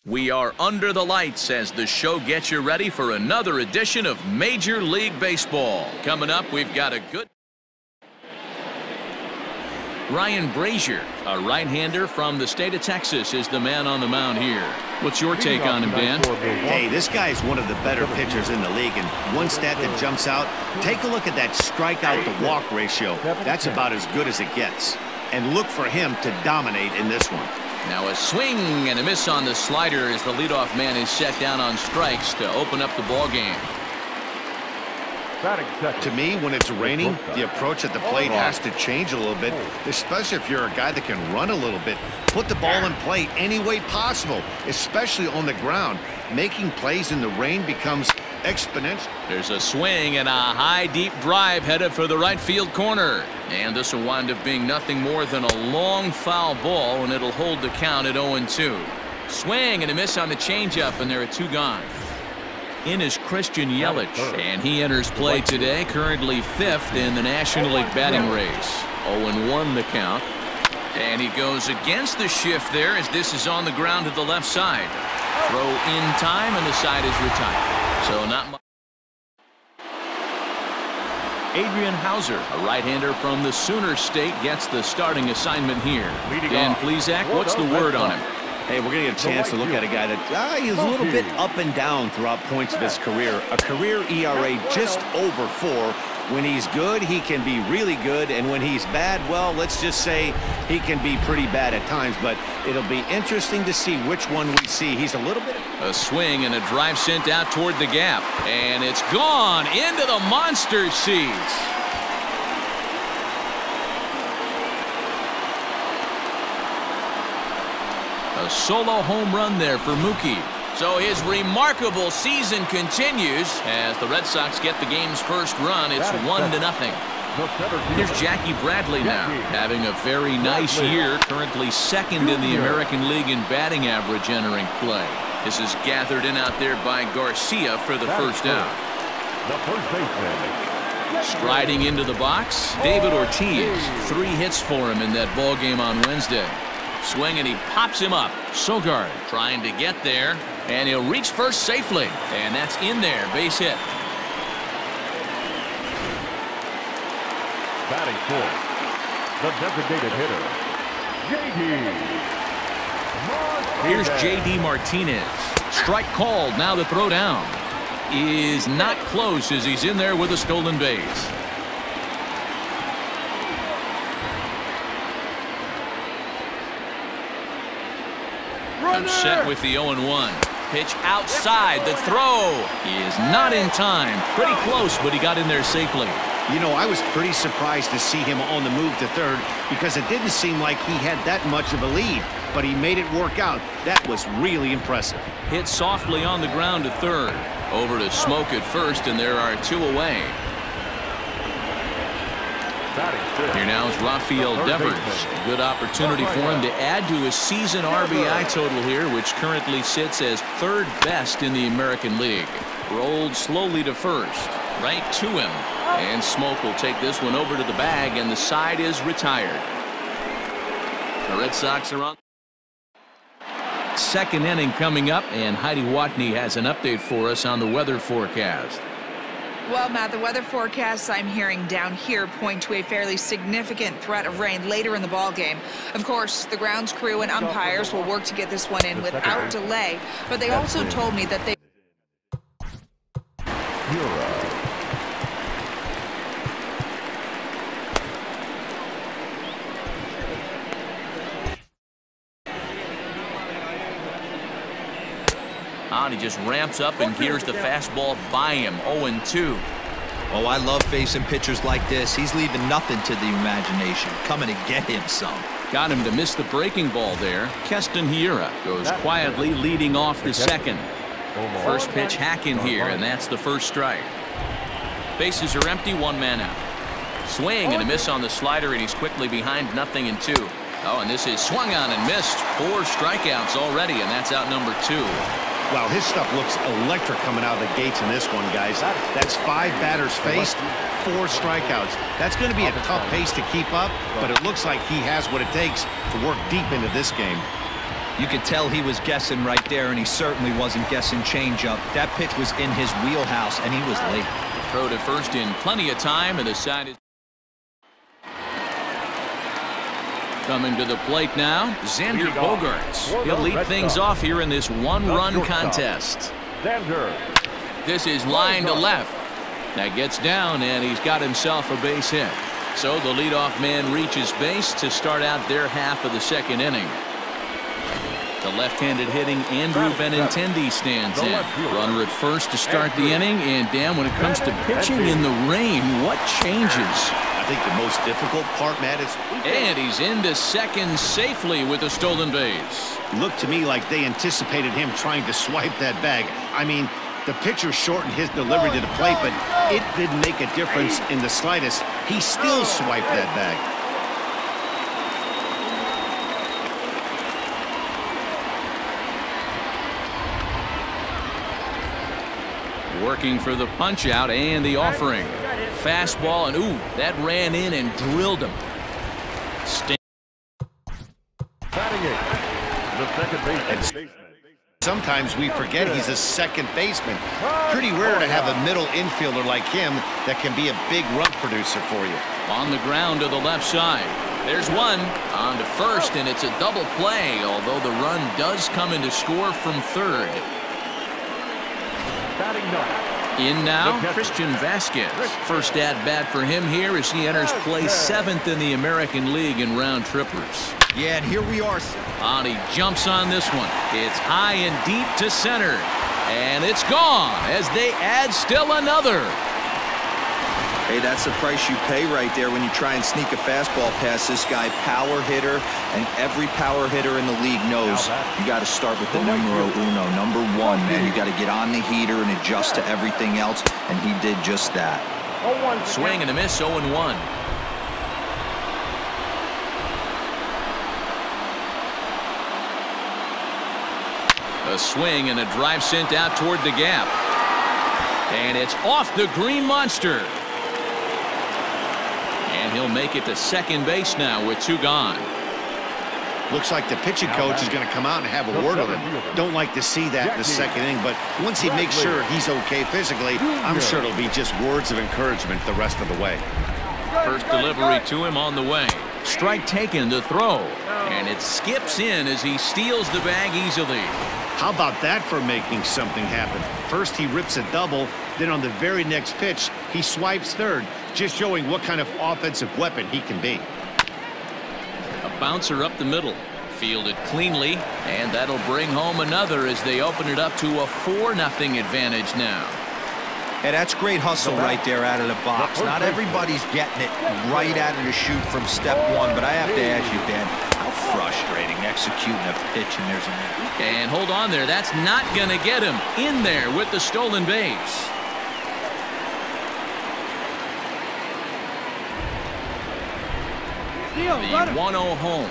We are under the lights as the show gets you ready for another edition of Major League Baseball. Coming up, we've got a good... Ryan Brazier, a right-hander from the state of Texas, is the man on the mound here. What's your take on him, Dan? Hey, this guy is one of the better pitchers in the league, and one stat that jumps out, take a look at that strikeout-to-walk ratio. That's about as good as it gets. And look for him to dominate in this one. Now a swing and a miss on the slider as the leadoff man is set down on strikes to open up the ball game. To me, when it's raining, the approach at the plate has to change a little bit, especially if you're a guy that can run a little bit. Put the ball in play any way possible, especially on the ground. Making plays in the rain becomes exponential. There's a swing and a high, deep drive headed for the right field corner. And this will wind up being nothing more than a long foul ball, and it'll hold the count at 0-2. Swing and a miss on the changeup, and there are two gone. In is Christian Yelich, and he enters play today, currently 5th in the National League batting race. 0-1 the count. And he goes against the shift there as this is on the ground to the left side. Throw in time, and the side is retired. So not much. Adrian Hauser, a right-hander from the Sooner State, gets the starting assignment here. Dan Plesac, what's the word on him? Hey, we're going to get a chance to look at a guy that he's a little bit up and down throughout points of his career. A career ERA just over 4. When he's good, he can be really good, and when he's bad, well, let's just say he can be pretty bad at times, but it'll be interesting to see which one we see. He's a little bit... A swing and a drive sent out toward the gap, and it's gone into the monster seats. A solo home run there for Mookie. So his remarkable season continues as the Red Sox get the game's first run. It's 1-0. Here's Jackie Bradley now, having a very nice year, currently 2nd in the American League in batting average entering play. This is gathered in out there by Garcia for the first out. Striding into the box, David Ortiz. 3 hits for him in that ball game on Wednesday. Swing and he pops him up. Sogard trying to get there, and he'll reach first safely, and that's in there. Base hit. Batting fourth, the designated hitter, J.D. Here's J.D. Martinez. Strike called. Now the throw down is not close as he's in there with a stolen base. Set with the 0-1. Pitch outside. The throw is not in time. Pretty close, but he got in there safely. You know, I was pretty surprised to see him on the move to third because it didn't seem like he had that much of a lead, but he made it work out. That was really impressive. Hit softly on the ground to third. Over to Smoke at first, and there are 2 away. Here now is Rafael Devers. Good opportunity for him to add to his season RBI total here, which currently sits as 3rd best in the American League. Rolled slowly to first. Right to him. And Smoke will take this one over to the bag, and the side is retired. The Red Sox are on. 2nd inning coming up, and Heidi Watney has an update for us on the weather forecast. Well, Matt, the weather forecasts I'm hearing down here point to a fairly significant threat of rain later in the ball game. Of course, the grounds crew and umpires will work to get this one in without delay, but they also told me that they... He just ramps up, and here's the fastball by him. 0-2. Oh, I love facing pitchers like this. He's leaving nothing to the imagination. Coming to get him some. Got him to miss the breaking ball there. Keston Hiura goes quietly leading off the 2nd. First pitch hack in here, and that's the first strike. Bases are empty, 1 man out. Swing and a miss on the slider, and he's quickly behind 0-2. Oh, and this is swung on and missed. 4 strikeouts already, and that's out number 2. Wow, his stuff looks electric coming out of the gates in this one, guys. That's 5 batters faced, 4 strikeouts. That's going to be a tough pace to keep up, but it looks like he has what it takes to work deep into this game. You could tell he was guessing right there, and he certainly wasn't guessing changeup. That pitch was in his wheelhouse, and he was late. Throw to first in plenty of time, and the side is coming to the plate now. Xander Bogaerts. He'll lead things off here in this one-run contest. This is line to left. That gets down, and he's got himself a base hit. So the leadoff man reaches base to start out their half of the second inning. The left-handed hitting Andrew Benintendi stands in. Runner at first to start the inning, and Dan, when it comes to pitching in the rain, what changes? I think the most difficult part, Matt, is... And he's into second safely with a stolen base. Looked to me like they anticipated him trying to swipe that bag. I mean, the pitcher shortened his delivery to the plate, but it didn't make a difference in the slightest. He still swiped that bag. Working for the punch out and the offering. Fastball, and ooh, that ran in and drilled him. The second baseman. Sometimes we forget he's a second baseman. Pretty rare to have a middle infielder like him that can be a big run producer for you. On the ground to the left side. There's one on to first, and it's a double play, although the run does come in to score from third. In now, Christian Vasquez. First at bat for him here as he enters play 7th in the American League in round trippers. Yeah, and here we are. And he jumps on this one. It's high and deep to center. And it's gone as they add still another. Hey, that's the price you pay right there when you try and sneak a fastball past this guy. Power hitter, and every power hitter in the league knows you got to start with the numero uno, number one, man. You got to get on the heater and adjust to everything else, and he did just that. Swing and a miss, 0-1. A swing and a drive sent out toward the gap. And it's off the green monster. And he'll make it to second base now with 2 gone. Looks like the pitching coach is going to come out and have a word with him. Don't like to see that in the second inning, but once he makes sure he's okay physically, I'm sure it'll be just words of encouragement the rest of the way. First delivery to him on the way. Strike taken to throw. And it skips in as he steals the bag easily. How about that for making something happen? First he rips a double, then on the very next pitch he swipes third, just showing what kind of offensive weapon he can be. A bouncer up the middle, fielded cleanly, and that'll bring home another as they open it up to a 4-0 advantage now. Hey, that's great hustle right there out of the box. Not everybody's getting it right out of the chute from step one, but I have to ask you, Dan, how frustrating executing a pitch and there's an error. And hold on there, that's not going to get him in there with the stolen base. The 1-0 home.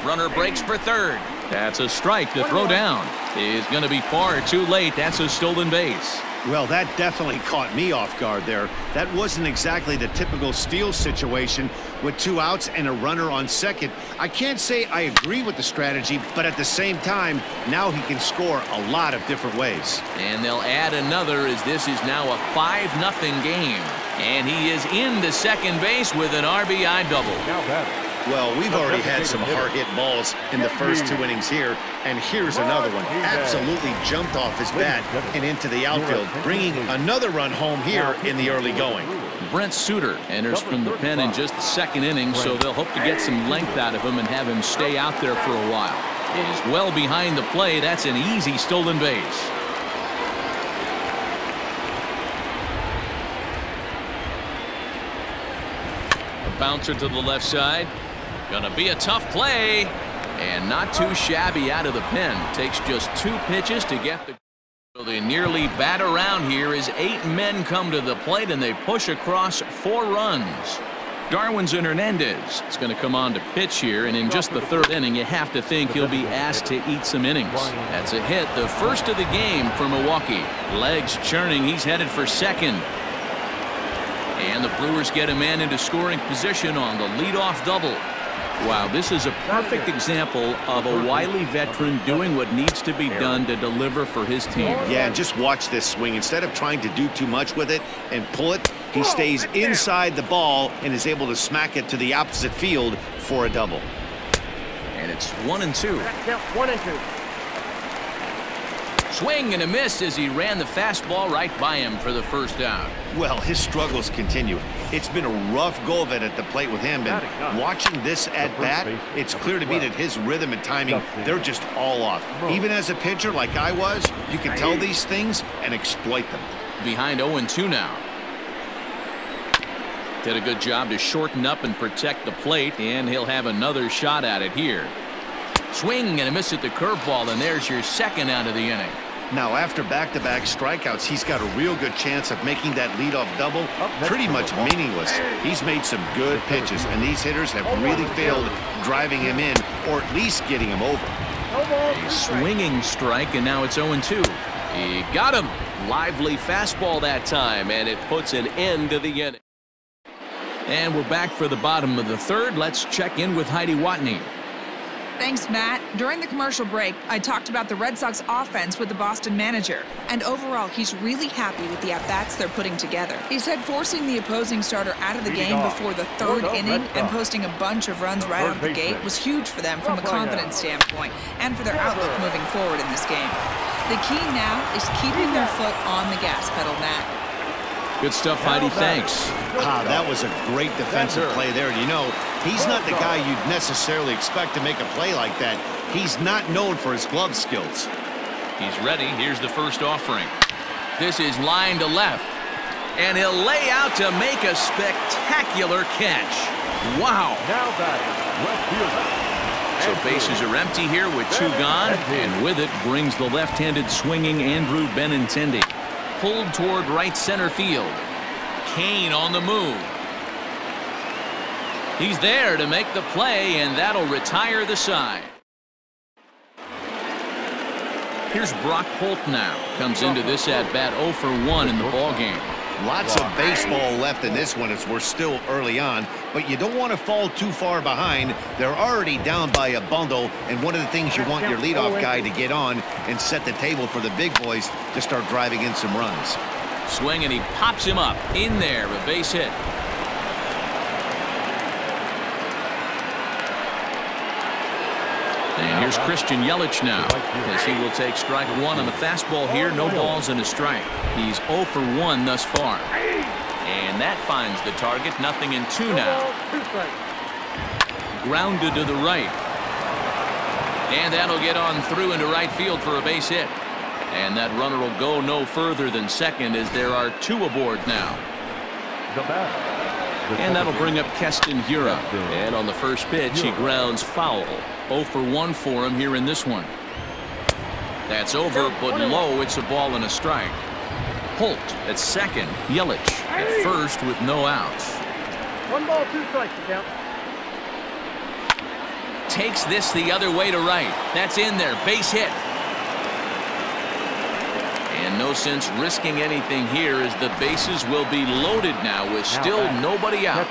Runner breaks for third. That's a strike. The throw down is going to be far too late. That's a stolen base. Well, that definitely caught me off guard there. That wasn't exactly the typical steal situation with 2 outs and a runner on second. I can't say I agree with the strategy, but at the same time, now he can score a lot of different ways. And they'll add another as this is now a 5-0 game. And he is into second base with an RBI double. Well, we've already had some hard-hit balls in the first 2 innings here, and here's another one. Absolutely jumped off his bat and into the outfield, bringing another run home here in the early going. Brent Suter enters from the pen in just the second inning, so they'll hope to get some length out of him and have him stay out there for a while. It is well behind the play. That's an easy stolen base. A bouncer to the left side. Gonna be a tough play, and not too shabby out of the pen. Takes just 2 pitches to get the. So they nearly bat around here as 8 men come to the plate and they push across 4 runs. Darwinzon Hernandez is going to come on to pitch here, and in just the 3rd inning, you have to think he'll be asked to eat some innings. That's a hit, the first of the game for Milwaukee. Legs churning, he's headed for second. And the Brewers get a man into scoring position on the leadoff double. Wow, this is a perfect example of a wily veteran doing what needs to be done to deliver for his team. Yeah, and just watch this swing. Instead of trying to do too much with it and pull it, he stays inside the ball and is able to smack it to the opposite field for a double. And it's 1-2. 1-2. Swing and a miss as he ran the fastball right by him for the first out. Well, his struggles continue. It's been a rough go of it at the plate with him, and watching this at bat, it's clear to me that his rhythm and timing, they're just all off. Even as a pitcher like I was, you can tell these things and exploit them. Behind 0-2 now. Did a good job to shorten up and protect the plate, and he'll have another shot at it here. Swing and a miss at the curveball, and there's your second out of the inning. Now, after back-to-back strikeouts, he's got a real good chance of making that leadoff double pretty much meaningless. He's made some good pitches, and these hitters have really failed driving him in or at least getting him over. A swinging strike, and now it's 0-2. He got him. Lively fastball that time, and it puts an end to the inning. And we're back for the bottom of the third. Let's check in with Heidi Watney. Thanks, Matt. During the commercial break, I talked about the Red Sox offense with the Boston manager. And overall, he's really happy with the at-bats they're putting together. He said forcing the opposing starter out of the game before the third inning and posting a bunch of runs right out of the gate was huge for them from a confidence standpoint and for their outlook moving forward in this game. The key now is keeping their foot on the gas pedal, Matt. Good stuff, Heidi. Thanks. That was a great defensive play there. You know, he's not the guy you'd necessarily expect to make a play like that. He's not known for his glove skills. He's ready. Here's the first offering. This is line to left. And he'll lay out to make a spectacular catch. Wow. Now batting, left fielder. So bases are empty here with two gone. And with it brings the left-handed swinging Andrew Benintendi. Pulled toward right center field. Kane on the move. He's there to make the play, and that'll retire the side. Here's Brock Holt now. Comes into this at-bat 0 for 1 in the ballgame. Lots of baseball left in this one as we're still early on, but you don't want to fall too far behind. They're already down by a bundle, and one of the things you want your leadoff guy to get on and set the table for the big boys to start driving in some runs. Swing, and he pops him up. In there, a base hit. And here's Christian Yelich now, as he will take strike one on the fastball here. No balls and a strike. He's 0 for 1 thus far. And that finds the target. 0-2 now. Grounded to the right. And that'll get on through into right field for a base hit. And that runner will go no further than second as there are two aboard now. And that'll bring up Keston Hiura. And on the first pitch, he grounds foul. 0 for 1 for him here in this one. That's over, but low. It's a ball and a strike. Holt at second. Yelich at first with no outs. 1 ball, 2 strikes to count. Takes this the other way to right. That's in there. Base hit. And no sense risking anything here as the bases will be loaded now with still nobody out.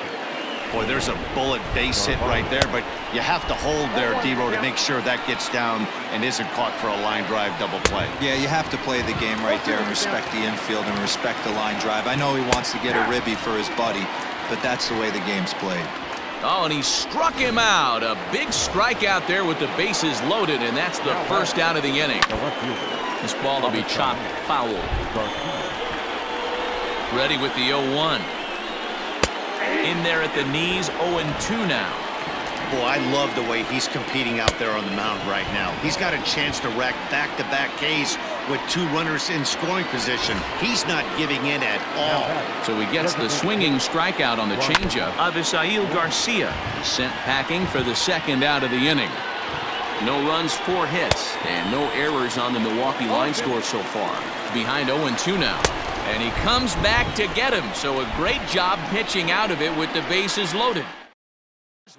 Boy, there's a bullet base hit right there, but you have to hold there, D-Row, to make sure that gets down and isn't caught for a line drive double play. Yeah, you have to play the game right there and respect the infield and respect the line drive. I know he wants to get a ribby for his buddy, but that's the way the game's played. Oh, and he struck him out. A big strikeout there with the bases loaded, and that's the first out of the inning. This ball will be chopped foul. Ready with the 0-1. In there at the knees, 0-2 now. Boy, I love the way he's competing out there on the mound right now. He's got a chance to rack back-to-back Ks with 2 runners in scoring position. He's not giving in at all. So he gets the swinging strikeout on the changeup. Avisail Garcia sent packing for the second out of the inning. No runs, 4 hits, and no errors on the Milwaukee line score so far. Behind 0-2 now. And he comes back to get him. So a great job pitching out of it with the bases loaded.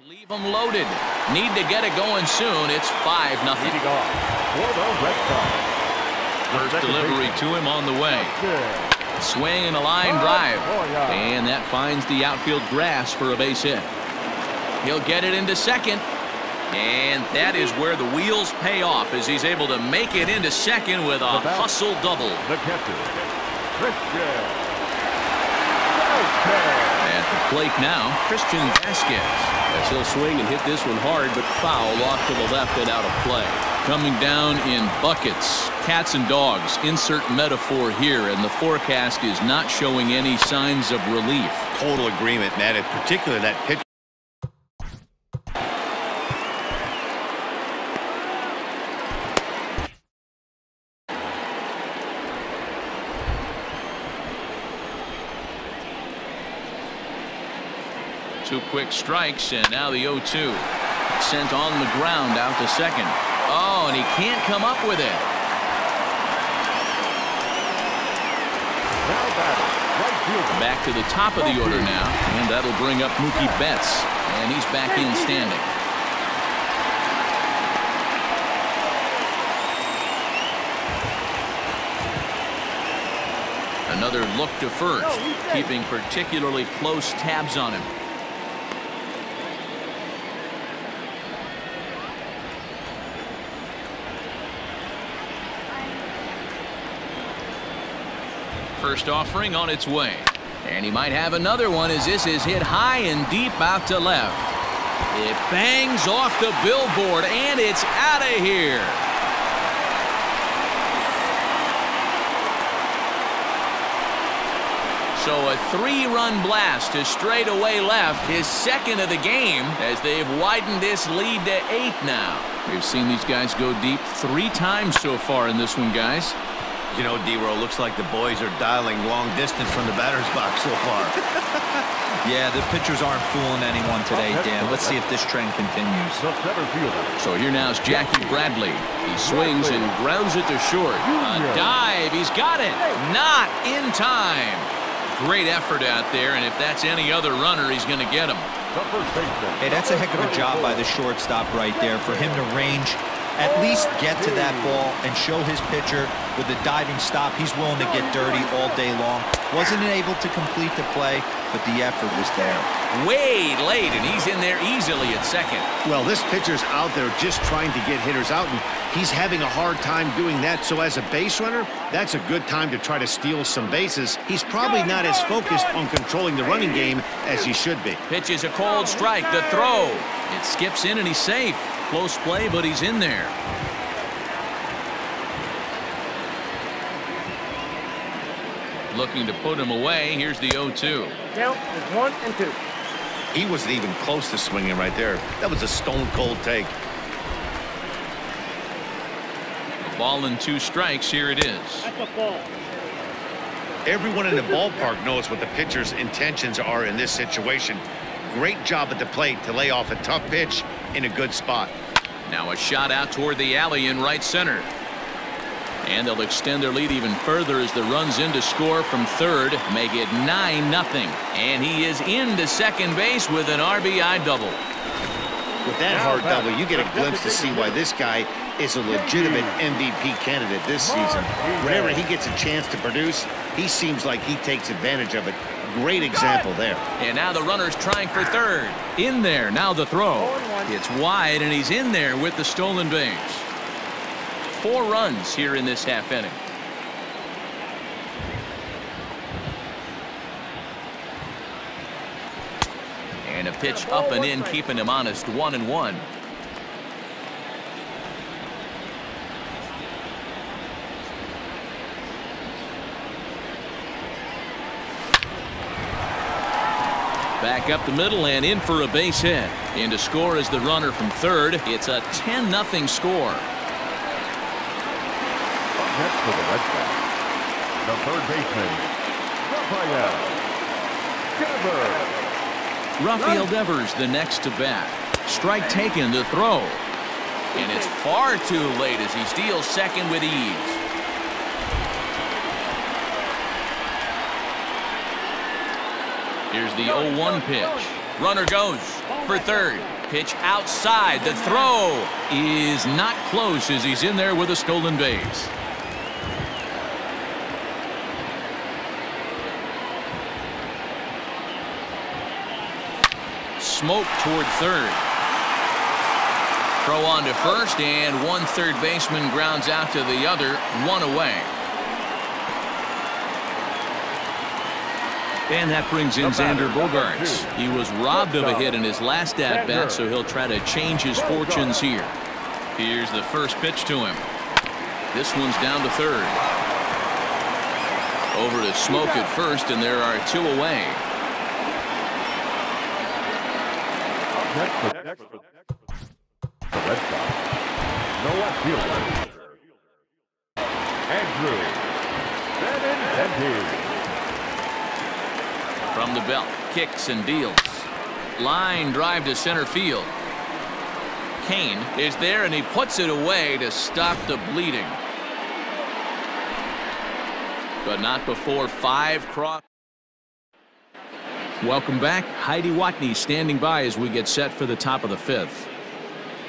Leave them loaded. Need to get it going soon. It's 5-0. First delivery to him on the way. Swing and a line drive. And that finds the outfield grass for a base hit. He'll get it into second. And that is where the wheels pay off as he's able to make it into second with a hustle double. The catcher, Christian. At the plate now, Christian Vasquez. As he'll swing and hit this one hard, but foul off to the left and out of play. Coming down in buckets, cats and dogs, insert metaphor here, and the forecast is not showing any signs of relief. Total agreement, man. In particular, that pitch. Two quick strikes, and now the 0-2. Sent on the ground out to second. Oh, and he can't come up with it. Back to the top of the order now, and that'll bring up Mookie Betts, and he's back in standing. Another look to first, keeping particularly close tabs on him. First offering on its way. And he might have another one as this is hit high and deep out to left. It bangs off the billboard, and it's out of here. So a 3-run blast to straightaway left, his second of the game, as they've widened this lead to 8 now. We've seen these guys go deep 3 times so far in this one, guys. You know, D-Row, looks like the boys are dialing long distance from the batter's box so far. Yeah, the pitchers aren't fooling anyone today, Dan. Let's see if this trend continues. So here now is Jackie Bradley. He swings and grounds it to short. A dive. He's got it. Not in time. Great effort out there, and if that's any other runner, he's going to get him. Hey, that's a heck of a job by the shortstop right there for him to range, at least get to that ball and show his pitcher with a diving stop. He's willing to get dirty all day long. Wasn't able to complete the play, but the effort was there. Way late, and he's in there easily at second. Well, this pitcher's out there just trying to get hitters out, and he's having a hard time doing that. So as a base runner, that's a good time to try to steal some bases. He's probably not as focused on controlling the running game as he should be. Pitches a cold strike. The throw. It skips in, and he's safe. Close play, but he's in there. Looking to put him away. Here's the 0-2. Count is 1 and 2. He wasn't even close to swinging right there. That was a stone-cold take. A ball and 2 strikes. Here it is. That's a ball. Everyone in the ballpark knows what the pitcher's intentions are in this situation. Great job at the plate to lay off a tough pitch in a good spot. Now a shot out toward the alley in right center. And they'll extend their lead even further as the runs in to score from third, make it 9-0. And he is into second base with an RBI double. With that hard double, you get a glimpse to see why this guy is a legitimate MVP candidate this season. Whenever he gets a chance to produce, he seems like he takes advantage of it. Great example there. And now the runner's trying for third. In there, now the throw. It's wide, and he's in there with the stolen base. 4 runs here in this half inning. And a pitch up and in, keeping him honest, 1-1. Back up the middle and in for a base hit. And to score is the runner from third. It's a 10-0 score. Next for the Red Sox, the third baseman, Rafael Devers the next to bat. Strike taken, the throw. And it's far too late as he steals second with ease. Here's the 0-1 pitch. Runner goes for third. Pitch outside. The throw is not close as he's in there with a stolen base. smoke toward third. Throw on to first, and one third baseman grounds out to the other, one away. And that brings in Xander Bogaerts. He was robbed of a hit in his last at-bat, so he'll try to change his fortunes here. Here's the first pitch to him. This one's down to third. Over to Smoke at first, and there are two away. The Red Sox. No left fielder. Andrew Benintendi. From the belt, kicks and deals. Line drive to center field. Kane is there, and he puts it away to stop the bleeding. But not before 5 cross. Welcome back. Heidi Watney standing by as we get set for the top of the 5th.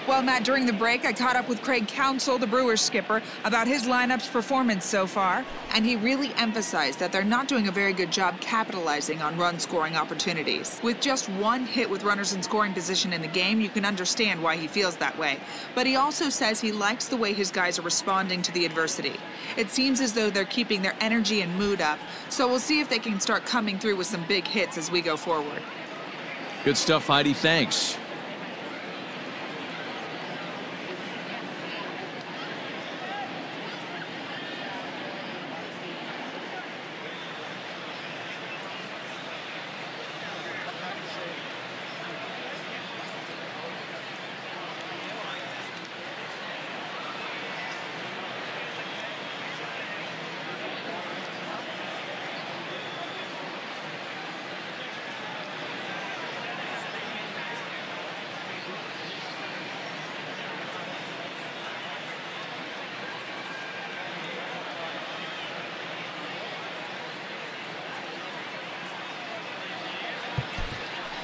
Well, Matt, during the break, I caught up with Craig Counsell, the Brewers skipper, about his lineup's performance so far, and he really emphasized that they're not doing a very good job capitalizing on run-scoring opportunities. With just one hit with runners in scoring position in the game, you can understand why he feels that way. But he also says he likes the way his guys are responding to the adversity. It seems as though they're keeping their energy and mood up, so we'll see if they can start coming through with some big hits as we go forward. Good stuff, Heidi. Thanks.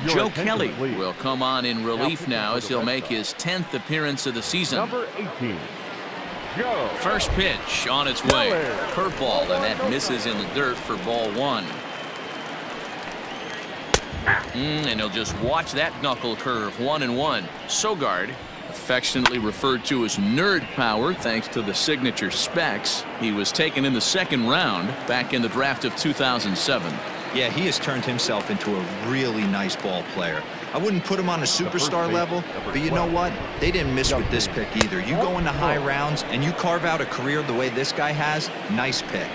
Joe Kelly will come on in relief now as he'll make his 10th appearance of the season. Number 18, Joe. First pitch on its way. Curveball, and that misses in the dirt for ball 1. And he'll just watch that knuckle curve. 1-1. Sogard, affectionately referred to as nerd power thanks to the signature specs. He was taken in the 2nd round back in the draft of 2007. Yeah, he has turned himself into a really nice ball player. I wouldn't put him on a superstar level, but you know what? They didn't miss with this pick either. You go into high rounds and you carve out a career the way this guy has, nice pick.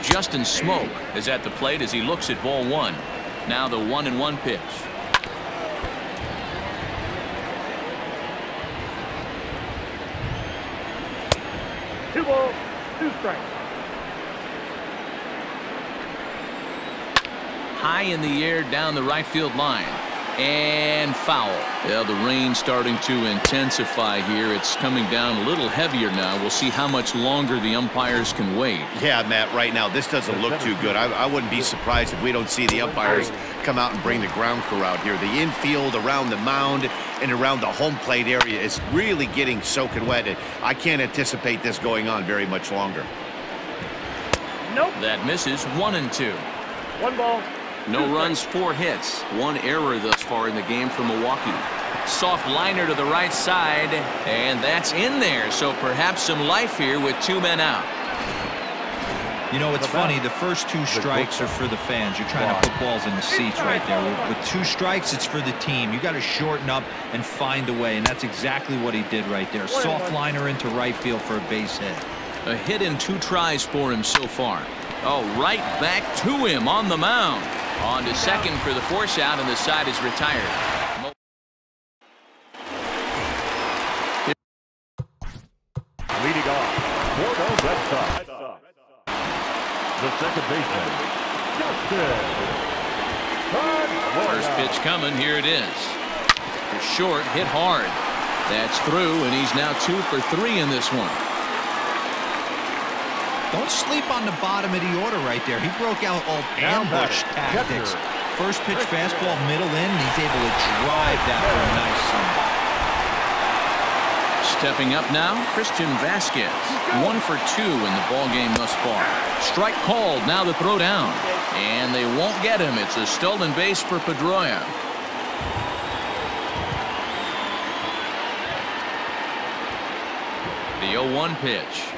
Justin Smoke is at the plate as he looks at ball 1. Now the 1-1 pitch. 2 balls, 2 strikes. High in the air down the right field line. And foul. Yeah, the rain starting to intensify here. It's coming down a little heavier now. We'll see how much longer the umpires can wait. Yeah, Matt, right now this doesn't look too good. I wouldn't be surprised if we don't see the umpires come out and bring the ground crew out here. The infield around the mound and around the home plate area is really getting soaking wet. And I can't anticipate this going on very much longer. Nope. That misses. 1-2. 1 ball. No runs, 4 hits. 1 error thus far in the game for Milwaukee. Soft liner to the right side, and that's in there. So perhaps some life here with 2 men out. You know, it's funny. The first 2 strikes are for the fans. You're trying to put balls in the seats right there. With 2 strikes, it's for the team. You got to shorten up and find a way, and that's exactly what he did right there. Soft liner into right field for a base hit. A hit in 2 tries for him so far. Oh, right back to him on the mound. On to second for the force out, and the side is retired. Leading off for the Red Sox, the second baseman, Justin. First pitch coming. Here it is. Short, hit hard. That's through, and he's now 2 for 3 in this one. Don't sleep on the bottom of the order right there. He broke out all ambush tactics. First pitch fastball, middle in, and he's able to drive that for a nice swing. Stepping up now, Christian Vasquez. 1 for 2 in the ballgame thus far. Strike called, now the throw down. And they won't get him. It's a stolen base for Pedroia. The 0-1 pitch.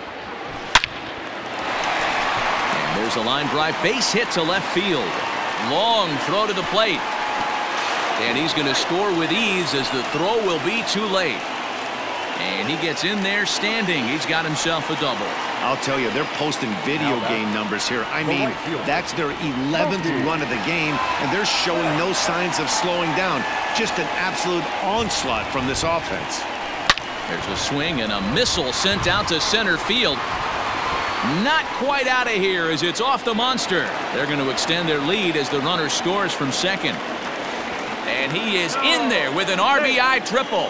And there's a line drive base hit to left field. Long throw to the plate. And he's going to score with ease as the throw will be too late. And he gets in there standing. He's got himself a double. I'll tell you, they're posting video game numbers here. I mean, that's their 11th run of the game, and they're showing no signs of slowing down. Just an absolute onslaught from this offense. There's a swing and a missile sent out to center field. Not quite out of here as it's off the monster. They're going to extend their lead as the runner scores from second. And he is in there with an RBI triple.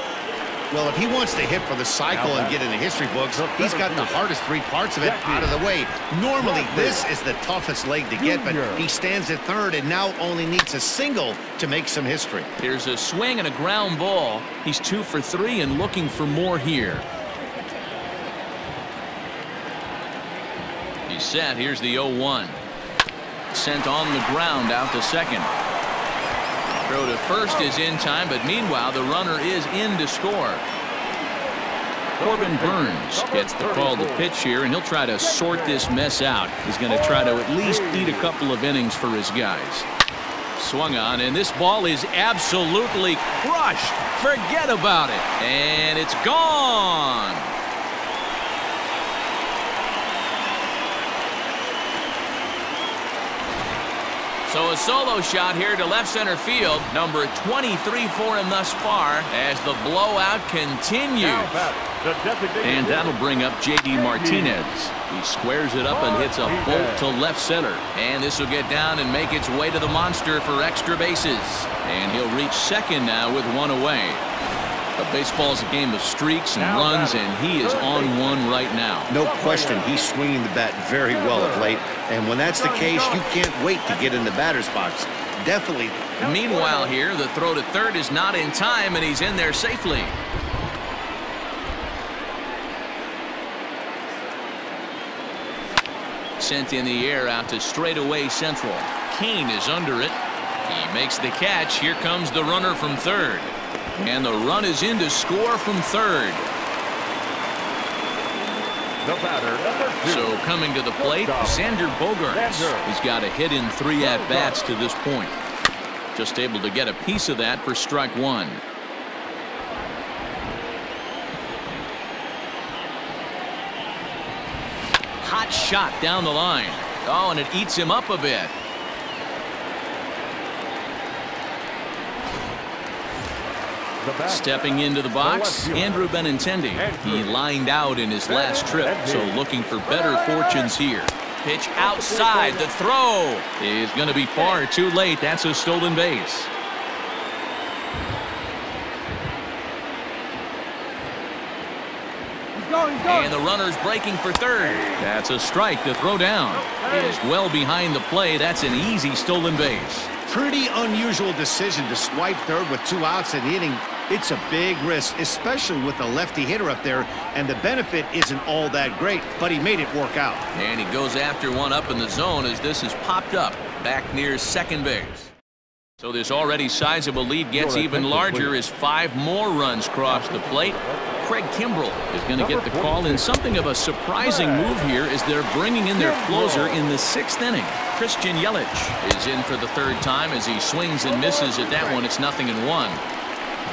Well, if he wants to hit for the cycle and get in the history books, he's got the hardest 3 parts of it out of the way. Normally, this is the toughest leg to get, but he stands at third and now only needs a single to make some history. Here's a swing and a ground ball. He's 2 for 3 and looking for more here. He's set. Here's the 0-1. Sent on the ground out to second. Throw to first is in time, but meanwhile the runner is in to score. Corbin Burns gets the call to pitch here, and he'll try to sort this mess out. He's going to try to at least eat a couple of innings for his guys. Swung on, and this ball is absolutely crushed. Forget about it. And it's gone. So a solo shot here to left center field. Number 23 for him thus far as the blowout continues. And that'll bring up J.D. Martinez. He squares it up and hits a bolt to left center. And this will get down and make its way to the monster for extra bases. And he'll reach second now with 1 away. But baseball's a game of streaks and runs, and he is on one right now. No question, he's swinging the bat very well of late. And when that's the case, you can't wait to get in the batter's box. Definitely. Meanwhile here, the throw to third is not in time, and he's in there safely. Sent in the air out to straightaway central. Kane is under it. He makes the catch. Here comes the runner from third. And the run is in to score from third. The batter, so coming to the plate, Xander Bogaerts. He's got a hit in 3 at-bats to this point. Just able to get a piece of that for strike 1. Hot shot down the line. Oh, and it eats him up a bit. Stepping into the box, Andrew Benintendi. He lined out in his last trip, so looking for better fortunes here. Pitch outside. The throw is going to be far too late. That's a stolen base. And the runner's breaking for third. That's a strike. The throw down is well behind the play. That's an easy stolen base. Pretty unusual decision to swipe third with 2 outs in the inning. It's a big risk, especially with the lefty hitter up there, and the benefit isn't all that great, but he made it work out. And he goes after one up in the zone as this is popped up back near second base. So this already sizable lead gets even larger as 5 more runs cross the plate. Craig Kimbrell is going to get the call in something of a surprising move here as they're bringing in their closer in the 6th inning. Christian Yelich is in for the 3rd time as he swings and misses at that one. It's 0-1.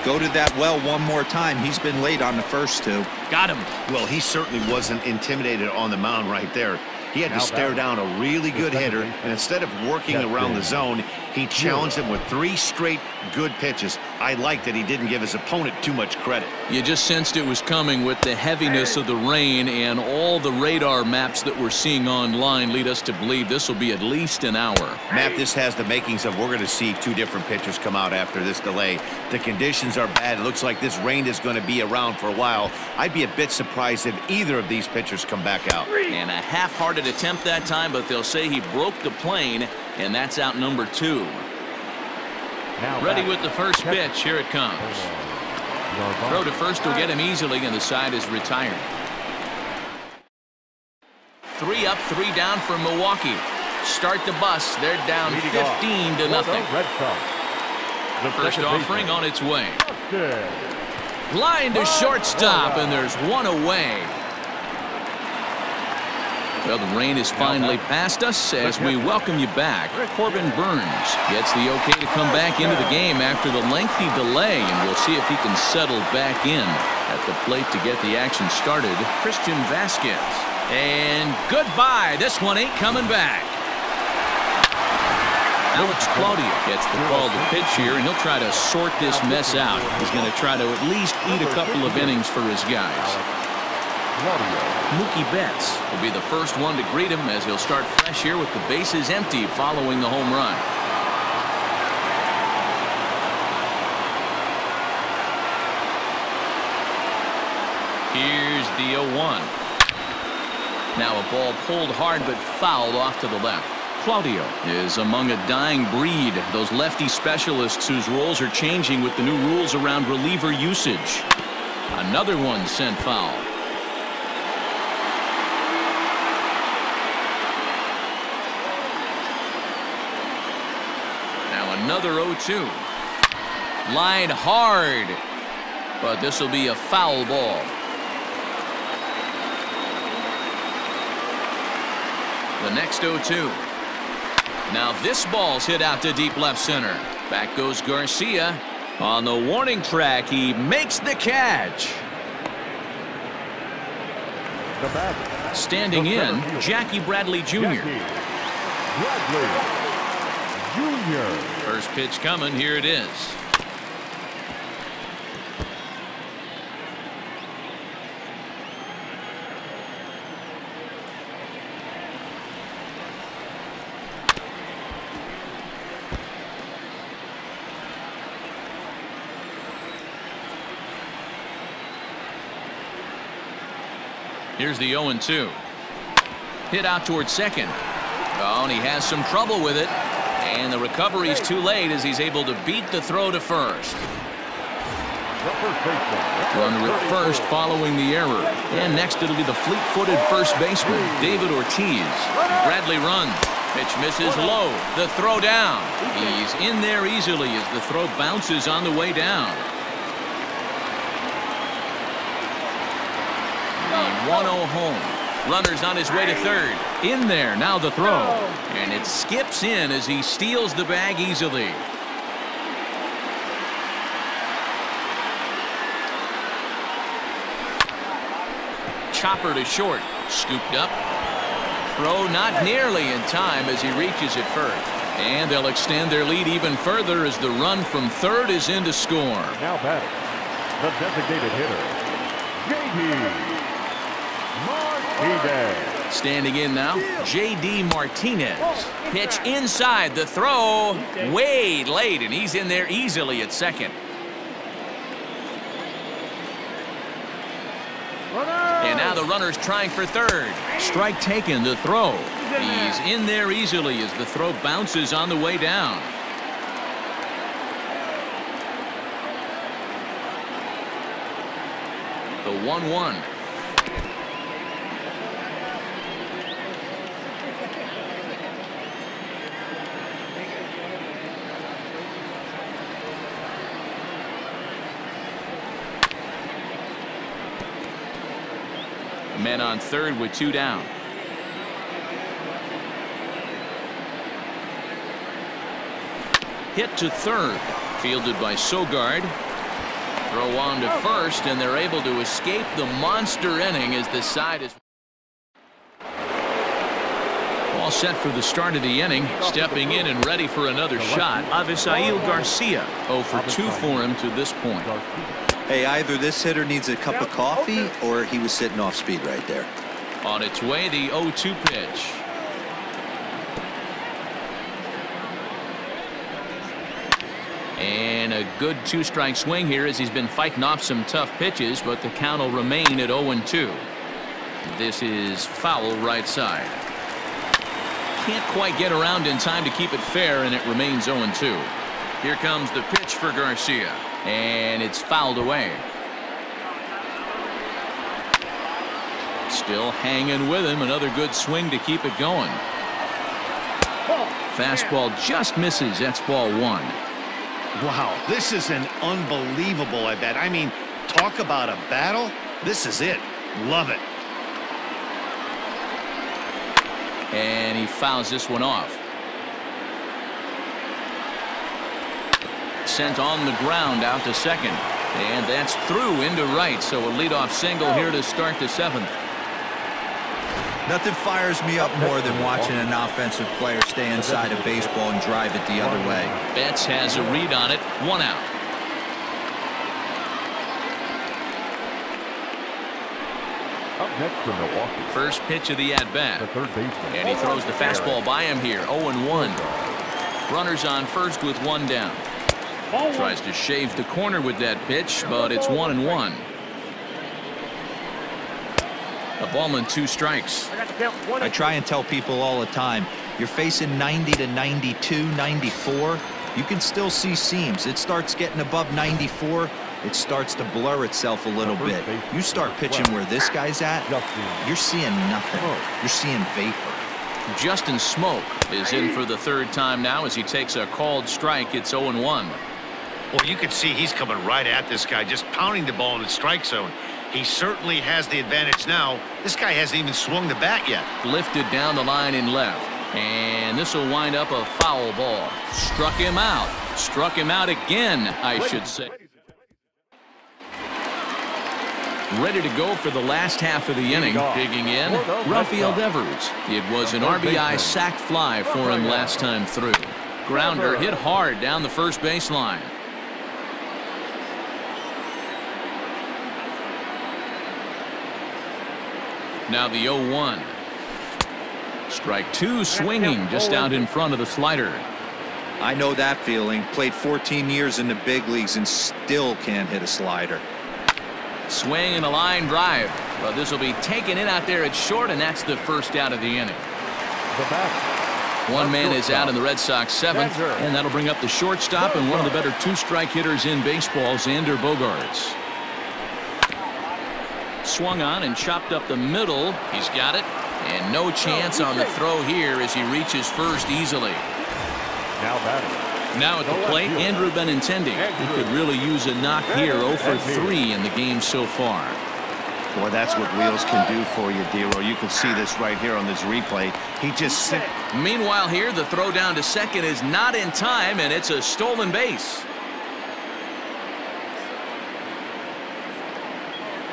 Go to that well one more time. He's been late on the first 2. Got him. Well, he certainly wasn't intimidated on the mound right there. He had to stare down a really good hitter, and instead of working around the zone, he challenged him with 3 straight good pitches. I like that he didn't give his opponent too much credit. You just sensed it was coming with the heaviness of the rain, and all the radar maps that we're seeing online lead us to believe this will be at least an hour. Matt, this has the makings of we're going to see 2 different pitchers come out after this delay. The conditions are bad. It looks like this rain is going to be around for a while. I'd be a bit surprised if either of these pitchers come back out. And a half-hearted attempt that time, but they'll say he broke the plane, and that's out number 2. Ready with the first pitch. Here it comes. Throw to first will get him easily, and the side is retired. 3 up, 3 down for Milwaukee. Start the bus. They're down 15-0. The first offering on its way. Line to shortstop, and there's 1 away. Well, the rain is finally past us as we welcome you back. Corbin Burns gets the okay to come back into the game after the lengthy delay, and we'll see if he can settle back in at the plate to get the action started. Christian Vasquez. And goodbye. This one ain't coming back. Alex Claudio gets the call to pitch here, and he'll try to sort this mess out. He's going to try to at least eat a couple of innings for his guys. Mookie Betts will be the first one to greet him as he'll start fresh here with the bases empty following the home run. Here's the 0-1. Now a ball pulled hard but fouled off to the left. Claudio is among a dying breed, those lefty specialists whose roles are changing with the new rules around reliever usage. Another one sent foul. Now another 0-2. Line hard, but this will be a foul ball. The next 0-2. Now this ball's hit out to deep left center. Back goes Garcia. On the warning track, he makes the catch. Standing in, Jackie Bradley Jr. First pitch coming. Here it is. Here's the 0-2. Hit out towards second. Oh, and he has some trouble with it. And the recovery's too late as he's able to beat the throw to first. Runner at first following the error. And next it'll be the fleet-footed first baseman, David Ortiz. Bradley runs. Pitch misses low. The throw down. He's in there easily as the throw bounces on the way down. The 1-0 home. Runner's on his way to third. In there, now the throw. And it skips in as he steals the bag easily. Chopper to short. Scooped up. Throw not nearly in time as he reaches it first. And they'll extend their lead even further as the run from third is in to score. Now batting, the designated hitter, J.D. Martinez. Standing in now, J.D. Martinez. Pitch inside, the throw way late, and he's in there easily at second. And now the runner's trying for third. Strike taken, the throw. He's in there easily as the throw bounces on the way down. The 1-1. Men on third with two down. Hit to third. Fielded by Sogard. Throw on to first, and they're able to escape the monster inning as the side is all set for the start of the inning. Stepping in and ready for another shot, Avisail Garcia. 0 for 2 for him to this point. Hey, either this hitter needs a cup of coffee or he was sitting off speed right there. On its way, the 0-2 pitch. And a good two-strike swing here as he's been fighting off some tough pitches, but the count will remain at 0-2. This is foul right side. Can't quite get around in time to keep it fair, and it remains 0-2. Here comes the pitch for Garcia. And it's fouled away. Still hanging with him. Another good swing to keep it going. Fastball just misses. That's ball one. Wow, this is an unbelievable at bat. I mean, talk about a battle. This is it. Love it. and he fouls this one off. Sent on the ground out to second, and that's through into right. So a leadoff single here to start the 7th. Nothing fires me up more than watching an offensive player stay inside of baseball and drive it the other way. Betts has a read on it. 1 out. Up next for Milwaukee. First pitch of the at-bat. The third baseman. And he throws the fastball by him here. 0-1. Runners on first with 1 down. Tries to shave the corner with that pitch, but it's 1-1. A ball and 2 strikes. I try and tell people all the time, you're facing 90 to 92, 94. You can still see seams. It starts getting above 94. It starts to blur itself a little bit. You start pitching where this guy's at, you're seeing nothing. You're seeing vapor. Justin Smoke is in for the 3rd time now as he takes a called strike. It's 0-1. Well, you can see he's coming right at this guy, just pounding the ball in the strike zone. He certainly has the advantage now. This guy hasn't even swung the bat yet. Lifted down the line in left. And this will wind up a foul ball. Struck him out. Struck him out again, I should say. Ready to go for the last half of the inning. Digging in, Rafael Devers. It was an RBI sac fly for him last time through. Grounder hit hard down the first baseline. Now the 0-1. Strike 2 swinging just out in front of the slider. I know that feeling. Played 14 years in the big leagues and still can't hit a slider. Swing and a line drive. Well, this will be taken in out there at short, and that's the first out of the inning. One man is out in the Red Sox 7th, and that'll bring up the shortstop and one of the better 2-strike hitters in baseball, Xander Bogaerts. Swung on and chopped up the middle. He's got it, and no chance on the throw here as he reaches first easily. Now at the plate, Andrew Benintendi. He could really use a knock here. 0 for 3 in the game so far. Boy, that's what wheels can do for you, Dero. You can see this right here on this replay. He just sent. Meanwhile here, the throw down to second is not in time, and it's a stolen base.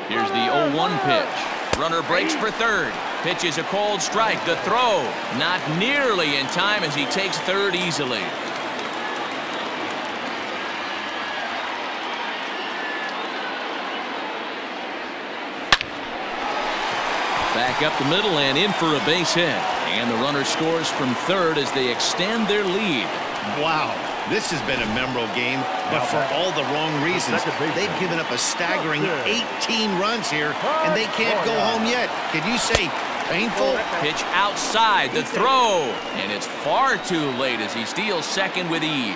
Here's the 0-1 pitch. Runner breaks for third. Pitch is a cold strike. The throw not nearly in time as he takes third easily. Back up the middle and in for a base hit. And the runner scores from third as they extend their lead. Wow. This has been a memorable game, but for all the wrong reasons. They've given up a staggering 18 runs here, and they can't go home yet. Can you say painful? Pitch outside, the throw, and it's far too late as he steals second with ease.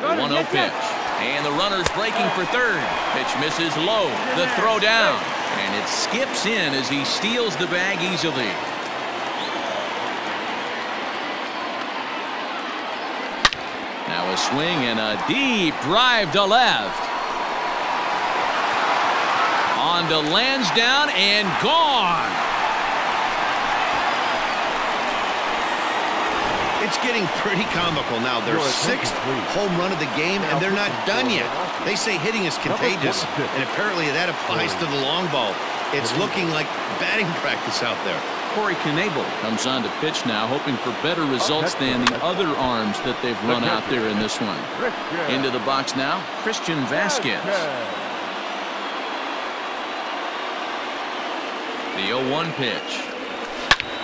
The 1-0 pitch, and the runner's breaking for third. Pitch misses low, the throw down. And it skips in as he steals the bag easily. Now a swing and a deep drive to left. On to Lansdowne and gone. It's getting pretty comical now. Their 6th home run of the game, and they're not done yet. They say hitting is contagious, and apparently that applies to the long ball. It's looking like batting practice out there. Corey Knebel comes on to pitch now, hoping for better results than the other arms that they've run out there in this one. Into the box now, Christian Vasquez. The 0-1 pitch.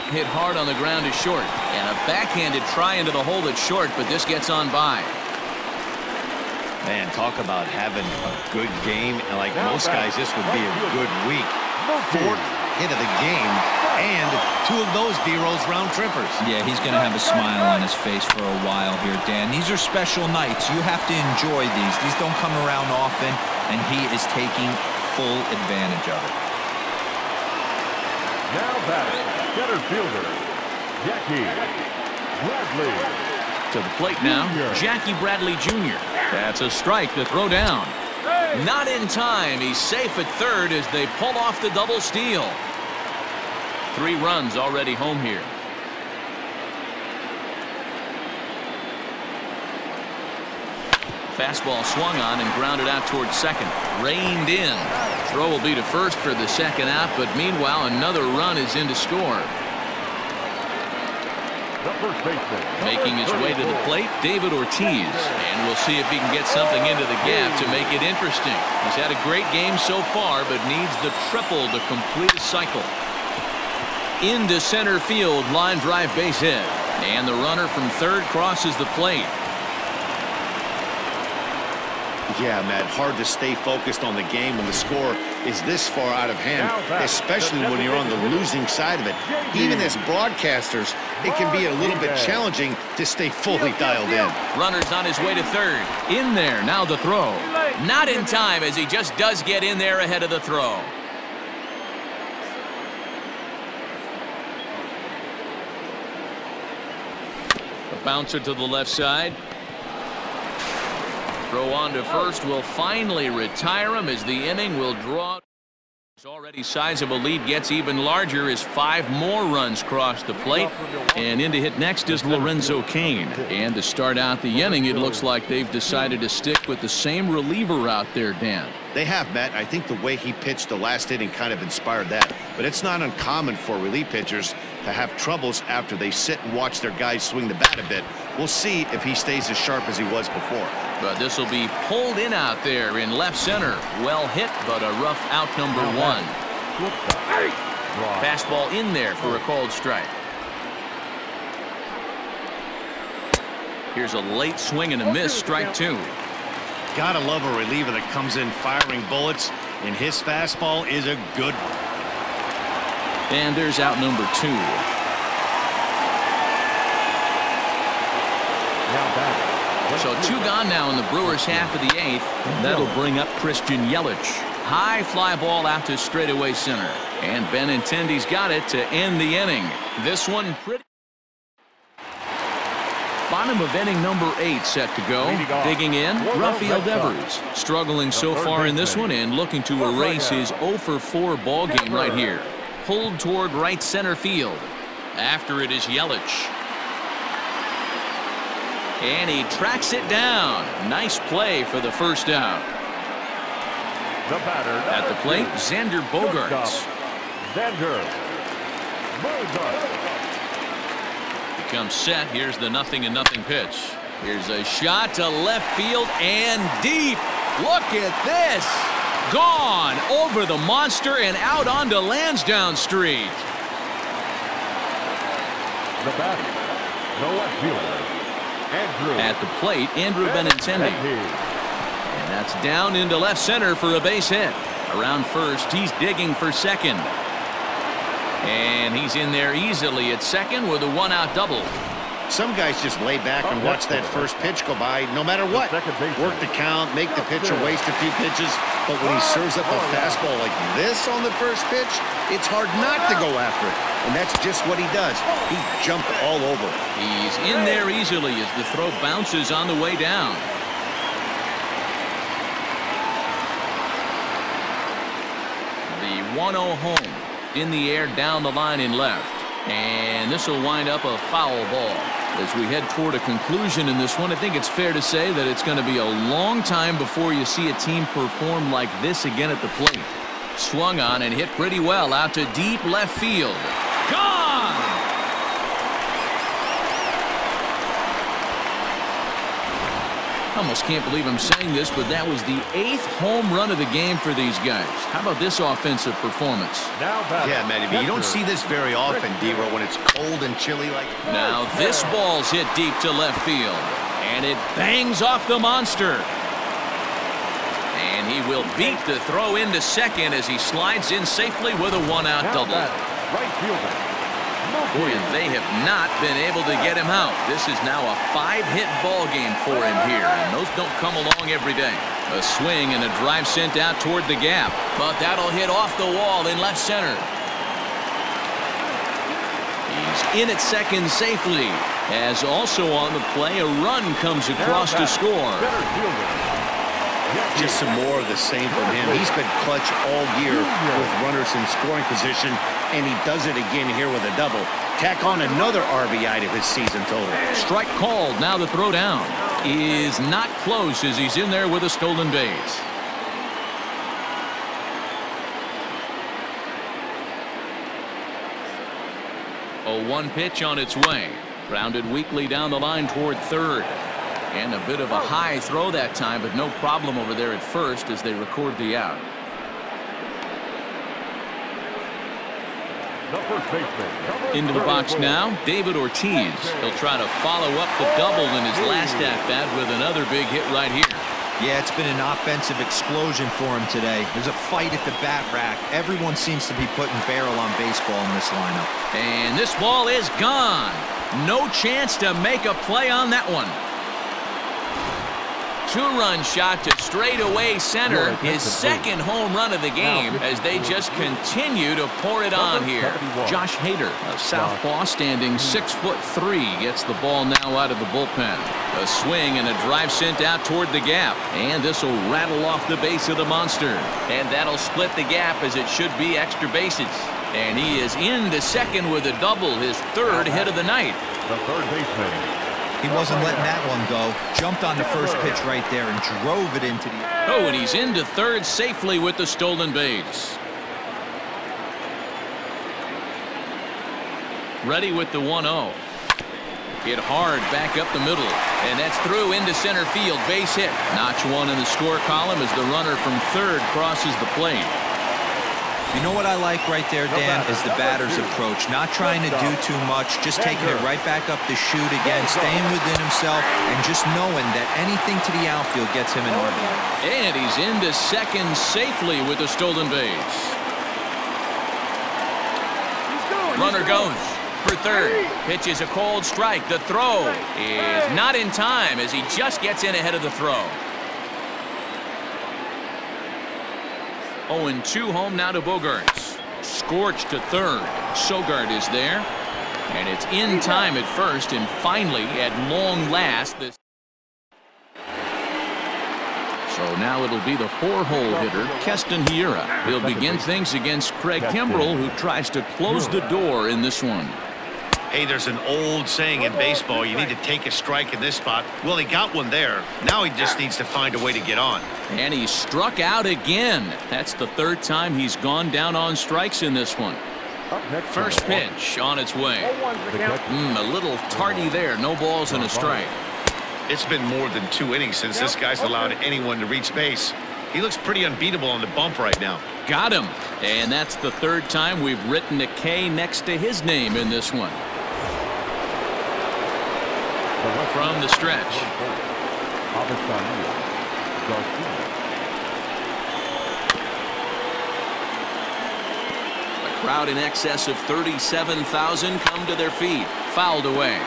Hit hard on the ground to short, and a backhanded try into the hole at short, but this gets on by. Man, talk about having a good game. And like most guys, this would be a good week. 4th hit of the game, and 2 of those D-Rose round trippers. Yeah, he's going to have a smile on his face for a while here, Dan. These are special nights. You have to enjoy these. These don't come around often, and he is taking full advantage of it. Now batting, center fielder, Jackie Bradley. To the plate now, Jackie Bradley Jr. That's a strike to throw down. Not in time. He's safe at third as they pull off the double steal. 3 runs already home here. Fastball swung on and grounded out towards second. Reined in. Throw will be to first for the second out, but meanwhile another run is in to score. Making his way to the plate, David Ortiz. And we'll see if he can get something into the gap to make it interesting. He's had a great game so far, but needs the triple to complete his cycle. Into center field, line drive base hit. And the runner from third crosses the plate. Yeah, Matt, hard to stay focused on the game when the score is this far out of hand, especially when you're on the losing side of it. Even as broadcasters, it can be a little bit challenging to stay fully dialed in. Runner's on his way to third. In there, now the throw. Not in time, as he just does get in there ahead of the throw. A bouncer to the left side. Throw on to first will finally retire him as the inning will draw. His already sizable lead gets even larger as 5 more runs cross the plate. And in to hit next is Lorenzo Cain. And to start out the inning, it looks like they've decided to stick with the same reliever out there, Dan. They have, Matt. I think the way he pitched the last inning kind of inspired that. But it's not uncommon for relief pitchers to have troubles after they sit and watch their guys swing the bat a bit. We'll see if he stays as sharp as he was before. But this will be pulled in out there in left center. Well hit, but a rough out number 1. Fastball in there for a called strike. Here's a late swing and a miss, strike 2. Gotta love a reliever that comes in firing bullets, and his fastball is a good one. And there's out number 2. So 2 gone now in the Brewers half of the 8th. That'll bring up Christian Yelich. High fly ball out to straightaway center. And Benintendi's got it to end the inning. This one pretty. Bottom of inning number 8 set to go. Digging in, Rafael Devers. Struggling so far in this one and looking to erase his 0-for-4 ball game right here. Pulled toward right center field. After it is Yelich. And he tracks it down. Nice play for the first out. At the plate, Xander Bogaerts. Becomes set. Here's the 0-0 pitch. Here's a shot to left field and deep. Look at this. Gone over the monster and out onto Lansdowne Street. The batter, the left fielder, Andrew. At the plate, Andrew Benintendi. And that's down into left center for a base hit. Around first, he's digging for second. And he's in there easily at second with a 1-out double. Some guys just lay back and watch that first pitch go by no matter what. Work the count, make the pitcher waste a few pitches. But when he serves up a fastball like this on the first pitch, it's hard not to go after it. And that's just what he does. He jumped all over. He's in there easily as the throw bounces on the way down. The 1-0 home in the air down the line in left. And this will wind up a foul ball. As we head toward a conclusion in this one, I think it's fair to say that it's going to be a long time before you see a team perform like this again at the plate. Swung on and hit pretty well out to deep left field. Gone! I almost can't believe I'm saying this, but that was the 8th home run of the game for these guys. How about this offensive performance? Yeah, Matty, you don't see this very often, D-Row, when it's cold and chilly like that. Now this ball's hit deep to left field, and it bangs off the monster. And he will beat the throw into second as he slides in safely with a 1-out double. Right fielder. Boy, they have not been able to get him out. This is now a 5-hit ball game for him here, and those don't come along every day. A swing and a drive sent out toward the gap, but that'll hit off the wall in left center. He's in at second safely, as also on the play, a run comes across to score. just some more of the same from him. He's been clutch all year with runners in scoring position, and he does it again here with a double. Tack on another RBI to his season total. Strike called. Now the throw down is not close as he's in there with a stolen base. A 1 pitch on its way. Grounded weakly down the line toward third. And a bit of a high throw that time, but no problem over there at first as they record the out. Into the box now, David Ortiz. He'll try to follow up the double in his last at-bat with another big hit right here. Yeah, it's been an offensive explosion for him today. There's a fight at the bat rack. Everyone seems to be putting barrel on baseball in this lineup. And this ball is gone. No chance to make a play on that one. 2-run shot to straightaway center. His second home run of the game as they just continue to pour it on here. Josh Hader, a southpaw standing 6'3", gets the ball now out of the bullpen. A swing and a drive sent out toward the gap. And this will rattle off the base of the monster. And that'll split the gap as it should be extra bases. And he is into second with a double, his third hit of the night. The third baseman. He wasn't letting that one go. Jumped on the first pitch right there and drove it into the... Oh, and he's into third safely with the stolen base. Ready with the 1-0. Hit hard back up the middle. And that's through into center field. Base hit. Notch one in the score column as the runner from third crosses the plate. You know what I like right there, Dan, is the batter's approach. Not trying to do too much, just taking it right back up the chute again, staying within himself, and just knowing that anything to the outfield gets him an RBI. And he's into second safely with the stolen base. Runner goes for third. Pitch is a cold strike. The throw is not in time as he just gets in ahead of the throw. 0-2 home now to Bogaerts. Scorched to third. Sogard is there. And it's in time at first, and finally, at long last, this. So now it'll be the 4-hole hitter, Keston Hiura. He'll begin things against Craig Kimbrell, who tries to close the door in this one. Hey, there's an old saying in baseball, you need to take a strike in this spot. Well, he got one there. Now he just needs to find a way to get on. And he struck out again. That's the third time he's gone down on strikes in this one. First pitch on its way. A little tardy there. No balls and a strike. It's been more than 2 innings since this guy's allowed anyone to reach base. He looks pretty unbeatable on the bump right now. Got him. And that's the third time we've written a K next to his name in this one. From the stretch. A crowd in excess of 37,000 come to their feet. Fouled away.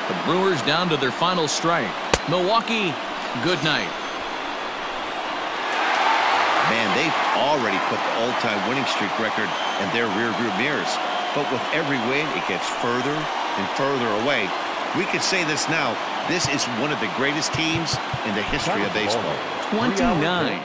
The Brewers down to their final strike. Milwaukee, good night. Man, they've already put the all-time winning streak record in their rearview mirrors. But with every win, it gets further and further away. We could say this now. This is one of the greatest teams in the history of baseball. 29.